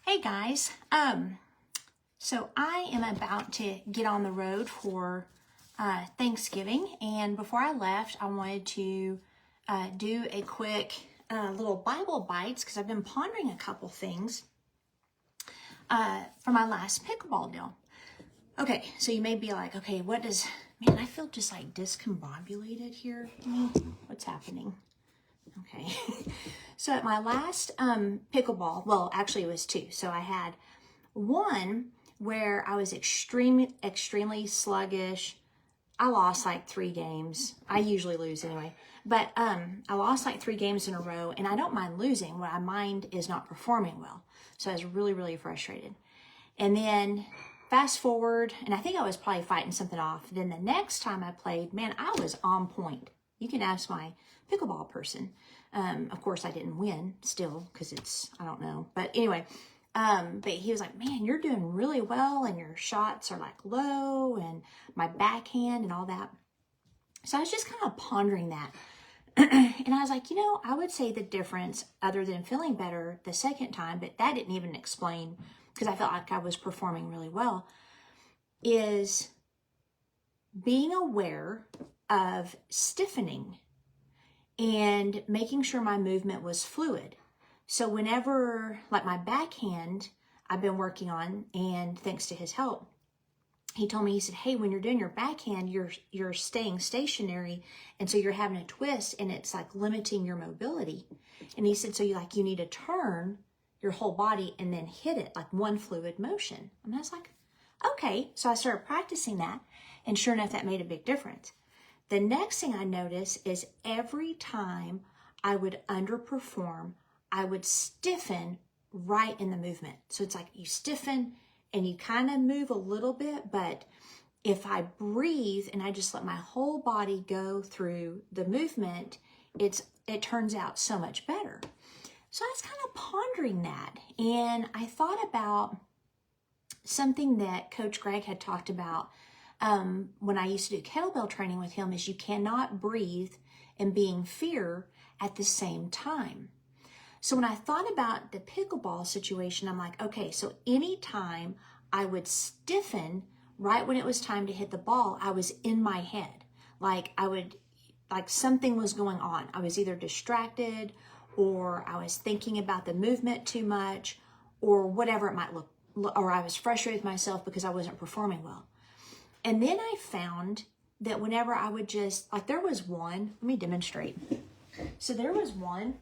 Hey guys, so I am about to get on the road for Thanksgiving, and before I left, I wanted to do a quick little Bible bites because I've been pondering a couple things for my last pickleball deal. Okay, so you may be like, okay, man, I feel just like discombobulated here. What's happening? Okay, so at my last pickleball, well, actually it was two. So I had one where I was extremely sluggish. I lost like 3 games. I usually lose anyway. But I lost like 3 games in a row, and I don't mind losing. What I mind is not performing well. So I was really, really frustrated. And then fast forward, and I think I was probably fighting something off. Then the next time I played, man, I was on point. You can ask my pickleball person. Of course, I didn't win still because I don't know. But anyway, but he was like, man, you're doing really well and your shots are like low and my backhand and all that. So I was just kind of pondering that. And I was like, I would say the difference other than feeling better the second time, but that didn't even explain because I felt like I was performing really well, is being aware of stiffening and making sure my movement was fluid. So whenever, like my backhand, I've been working on, and thanks to his help, he told me, he said, hey, when you're doing your backhand, you're staying stationary, and so you're having a twist, and it's like limiting your mobility. And he said, so you need to turn your whole body and then hit it like one fluid motion. And I was like, okay. So I started practicing that, and sure enough, that made a big difference. The next thing I noticed is every time I would underperform, I would stiffen right in the movement. So it's like you stiffen and you kind of move a little bit, but if I breathe and I just let my whole body go through the movement, it turns out so much better. So I was kind of pondering that, and I thought about something that Coach Greg had talked about when I used to do kettlebell training with him, is you cannot breathe and be in fear at the same time. So when I thought about the pickleball situation, I'm like, okay, so anytime I would stiffen right when it was time to hit the ball, I was in my head. Like something was going on. I was either distracted, or I was thinking about the movement too much, or whatever it might look, or I was frustrated with myself because I wasn't performing well. And then I found that whenever I would just, there was one, let me demonstrate. So there was one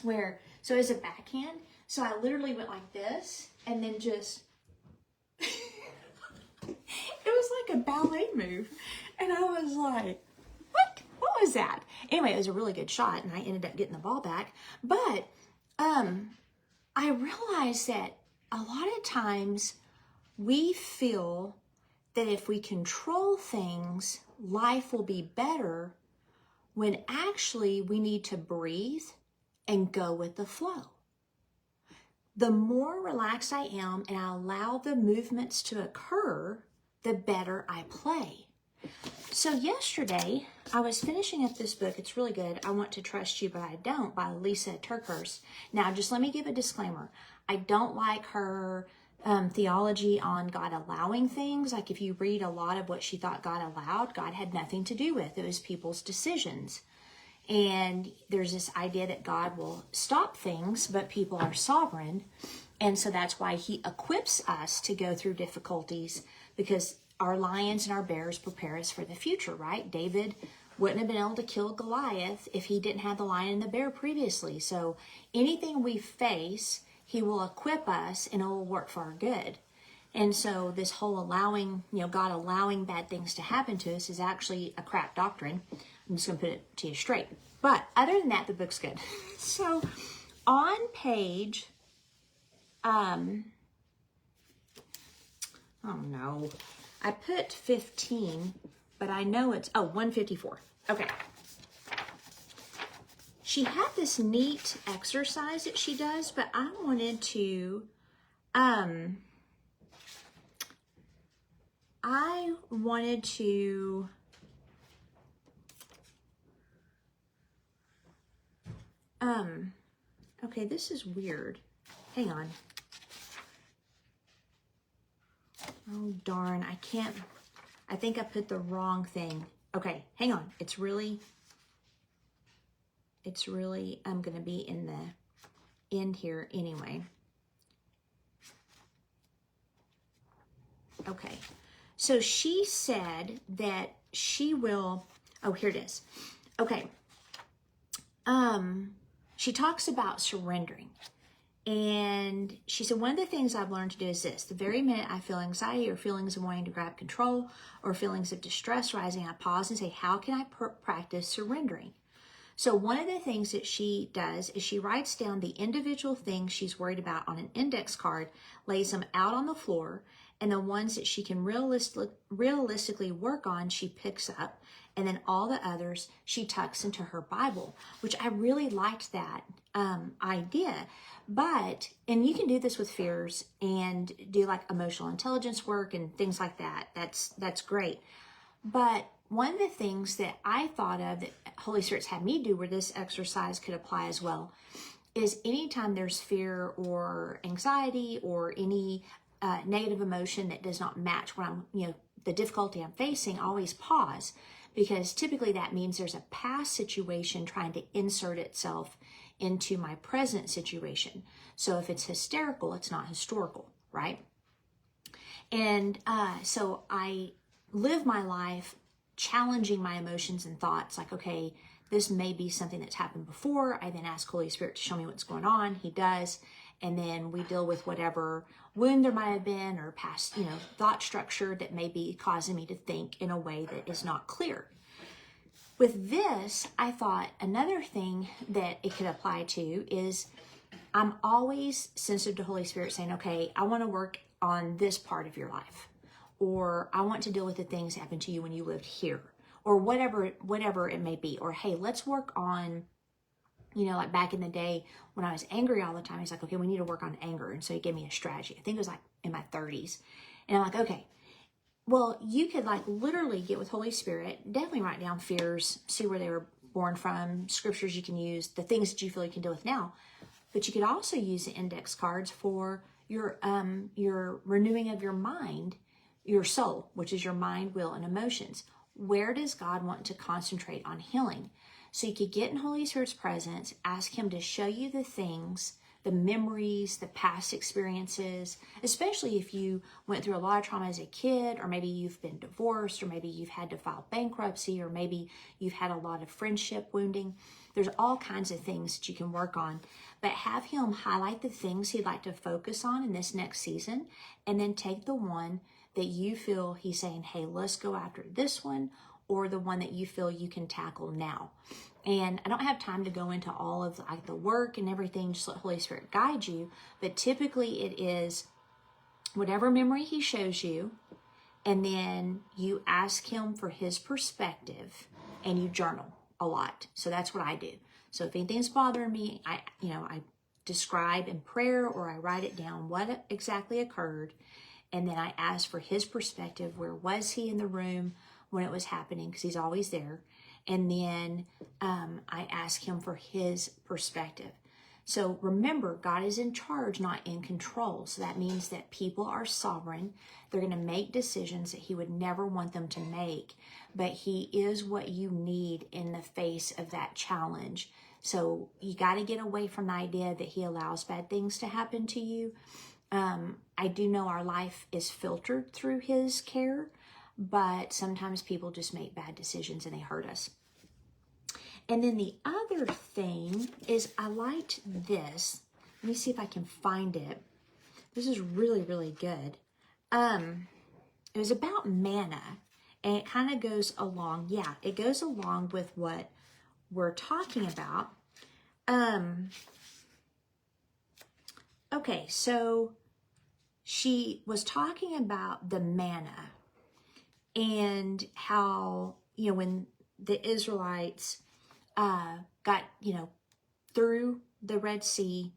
where, so as a backhand, so I literally went like this and then just, it was like a ballet move. And I was like, what was that? Anyway, it was a really good shot and I ended up getting the ball back. But I realized that a lot of times we feel that if we control things, life will be better, when actually we need to breathe and go with the flow. The more relaxed I am and I allow the movements to occur, the better I play. So yesterday, I was finishing up this book. It's really good. I Want to Trust You, But I Don't, by Lisa TerKeurst. Now, just let me give a disclaimer. I don't like her theology on God allowing things. Like if you read a lot of what she thought God allowed, God had nothing to do with. It was people's decisions. And there's this idea that God will stop things, but people are sovereign. And so that's why he equips us to go through difficulties, because our lions and our bears prepare us for the future, right? David wouldn't have been able to kill Goliath if he didn't have the lion and the bear previously. So anything we face, he will equip us and it will work for our good. And so this whole allowing, God allowing bad things to happen to us is actually a crap doctrine. I'm just going to put it to you straight. But other than that, the book's good. So on page, oh no, I put 15, but I know it's, 154. Okay. She had this neat exercise that she does, but I wanted to, okay, this is weird. Hang on. Oh, darn. I can't. I think I put the wrong thing. Okay, hang on. It's really, I'm going to be in the end here anyway. Okay, so she said that she will, oh, here it is. Okay, she talks about surrendering. And she said, one of the things I've learned to do is this. The very minute I feel anxiety or feelings of wanting to grab control or feelings of distress rising, I pause and say, how can I practice surrendering? So one of the things that she does is she writes down the individual things she's worried about on an index card, lays them out on the floor, and the ones that she can realistically work on, she picks up. And then all the others she tucks into her Bible, which I really liked that idea. But, and you can do this with fears and do like emotional intelligence work and things like that. That's great. But one of the things that I thought of that Holy Spirit's had me do where this exercise could apply as well is anytime there's fear or anxiety or any negative emotion that does not match what I'm, the difficulty I'm facing, always pause, because typically that means there's a past situation trying to insert itself into my present situation. So if it's hysterical, it's not historical, right? And so I live my life challenging my emotions and thoughts like, okay, this may be something that's happened before. I then ask Holy Spirit to show me what's going on. He does. And then we deal with whatever wound there might have been or past, thought structure that may be causing me to think in a way that is not clear. With this, I thought another thing that it could apply to is I'm always sensitive to Holy Spirit saying, okay, I want to work on this part of your life, or I want to deal with the things that happened to you when you lived here, or whatever it may be, or hey, let's work on, like back in the day when I was angry all the time, he's like, okay, we need to work on anger. And so he gave me a strategy. I think it was like in my 30s. And I'm like, okay, well, you could like literally get with Holy Spirit, definitely write down fears, see where they were born from, scriptures you can use, the things that you feel you can deal with now. But you could also use the index cards for your renewing of your mind, your soul, which is your mind, will, and emotions. Where does God want to concentrate on healing? So you could get in Holy Spirit's presence, ask him to show you the things, the memories, the past experiences, especially if you went through a lot of trauma as a kid, or maybe you've been divorced, or maybe you've had to file bankruptcy, or maybe you've had a lot of friendship wounding. There's all kinds of things that you can work on, but have him highlight the things he'd like to focus on in this next season, and then take the one that you feel he's saying, hey, let's go after this one, or the one that you feel you can tackle now. And I don't have time to go into all of like the work and everything, just let Holy Spirit guide you. But typically it is whatever memory he shows you, and then you ask him for his perspective, and you journal a lot. So that's what I do. So if anything's bothering me, I describe in prayer, or I write it down what exactly occurred. And then I ask for his perspective. Where was he in the room when it was happening? Because he's always there. And then I ask him for his perspective. So remember, God is in charge, not in control. So that means that people are sovereign. They're going to make decisions that he would never want them to make. But he is what you need in the face of that challenge. So you got to get away from the idea that he allows bad things to happen to you. I do know our life is filtered through his care, but sometimes people just make bad decisions and they hurt us. And then the other thing is I liked this. Let me see if I can find it. This is really, really good. It was about manna, and it kind of goes along. Yeah, it goes along with what we're talking about. Okay, so she was talking about the manna and how, when the Israelites got, through the Red Sea,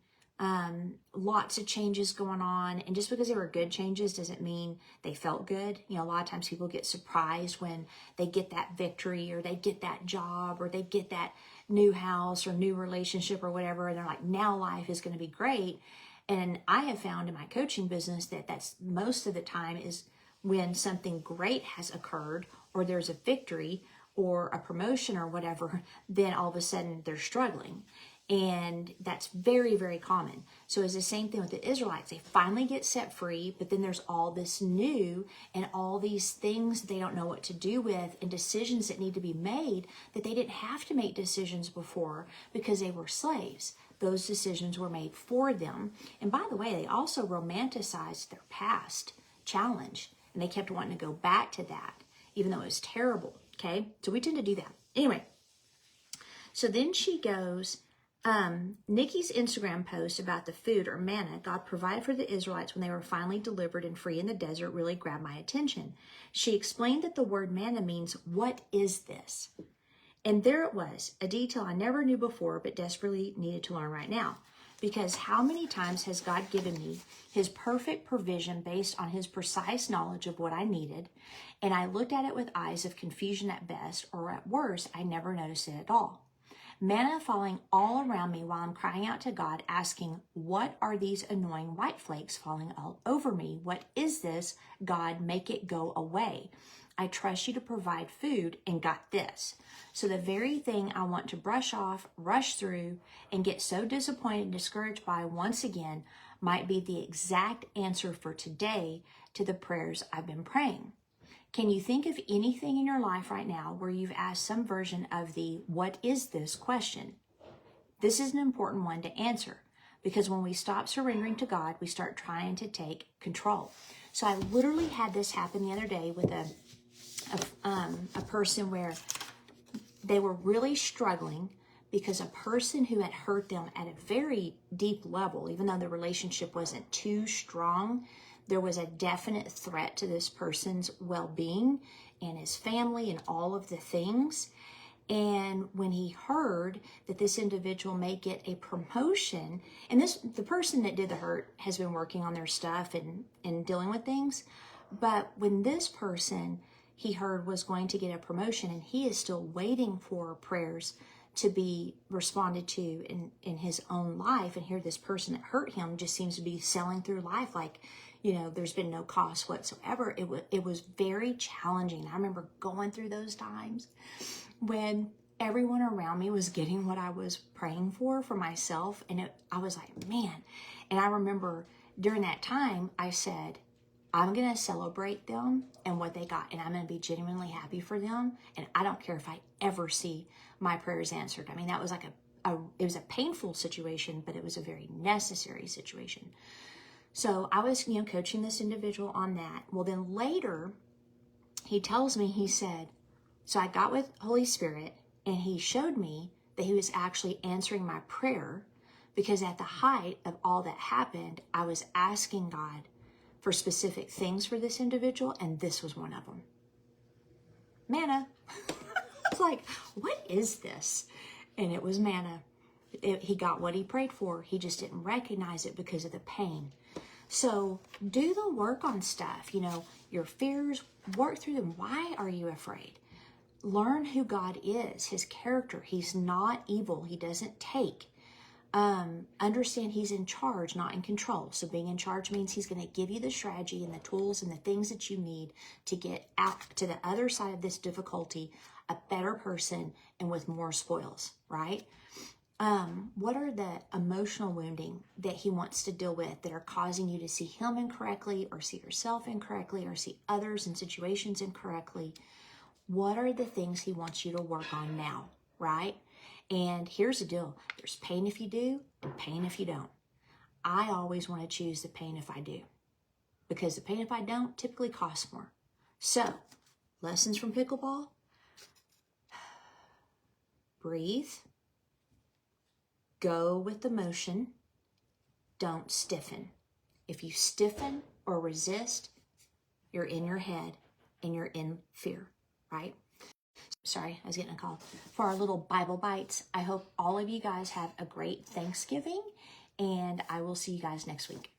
lots of changes going on. And just because they were good changes doesn't mean they felt good. A lot of times people get surprised when they get that victory, or they get that job, or they get that new house or new relationship or whatever. And they're like, now life is going to be great. And I have found in my coaching business that that's most of the time is when something great has occurred or there's a victory or a promotion or whatever, then all of a sudden they're struggling. And that's very, very common. So it's the same thing with the Israelites. They finally get set free, but then there's all this new and all these things they don't know what to do with and decisions that need to be made that they didn't have to make decisions before because they were slaves. Those decisions were made for them. And by the way, they also romanticized their past challenge, and they kept wanting to go back to that, even though it was terrible. Okay, so we tend to do that. Anyway, so then she goes, Nikki's Instagram post about the food or manna God provided for the Israelites when they were finally delivered and free in the desert really grabbed my attention. She explained that the word manna means, what is this? And there it was, a detail I never knew before, but desperately needed to learn right now. Because how many times has God given me his perfect provision based on his precise knowledge of what I needed, and I looked at it with eyes of confusion at best, or at worst, I never noticed it at all. Manna falling all around me while I'm crying out to God, asking, what are these annoying white flakes falling all over me? What is this? God, make it go away. I trust you to provide food and got this. So the very thing I want to brush off, rush through, and get so disappointed and discouraged by once again might be the exact answer for today to the prayers I've been praying. Can you think of anything in your life right now where you've asked some version of the what is this question? This is an important one to answer, because when we stop surrendering to God, we start trying to take control. So I literally had this happen the other day with a person where they were really struggling because a person who had hurt them at a very deep level, even though the relationship wasn't too strong, there was a definite threat to this person's well-being and his family and all of the things. And when he heard that this individual may get a promotion, and the person that did the hurt has been working on their stuff and dealing with things, but when this person he heard was going to get a promotion, and he is still waiting for prayers to be responded to in his own life, and here this person that hurt him just seems to be sailing through life like, you know, there's been no cost whatsoever. It was very challenging. I remember going through those times when everyone around me was getting what I was praying for myself, and I was like, man. And I remember during that time, I said, I'm going to celebrate them and what they got, and I'm going to be genuinely happy for them, and I don't care if I ever see my prayers answered. I mean, that was like it was a painful situation, but it was a very necessary situation. So I was, coaching this individual on that. Well, then later, he tells me, he said, so I got with Holy Spirit, and he showed me that he was actually answering my prayer, because at the height of all that happened, I was asking God for specific things for this individual, and this was one of them. Manna. I was like, what is this? And it was manna. He got what he prayed for. He just didn't recognize it because of the pain. So do the work on stuff, your fears, work through them. Why are you afraid? Learn who God is, his character. He's not evil. He doesn't take. Understand he's in charge, not in control. So being in charge means he's going to give you the strategy and the tools and the things that you need to get out to the other side of this difficulty, a better person and with more spoils, right? What are the emotional wounding that he wants to deal with that are causing you to see him incorrectly, or see yourself incorrectly, or see others and situations incorrectly? What are the things he wants you to work on now, right? And here's the deal. There's pain if you do and pain if you don't. I always want to choose the pain if I do, because the pain if I don't typically costs more. So, lessons from pickleball. Breathe. Go with the motion. Don't stiffen. If you stiffen or resist, you're in your head and you're in fear, right? Sorry, I was getting a call. For our little Bible bites, I hope all of you guys have a great Thanksgiving, and I will see you guys next week.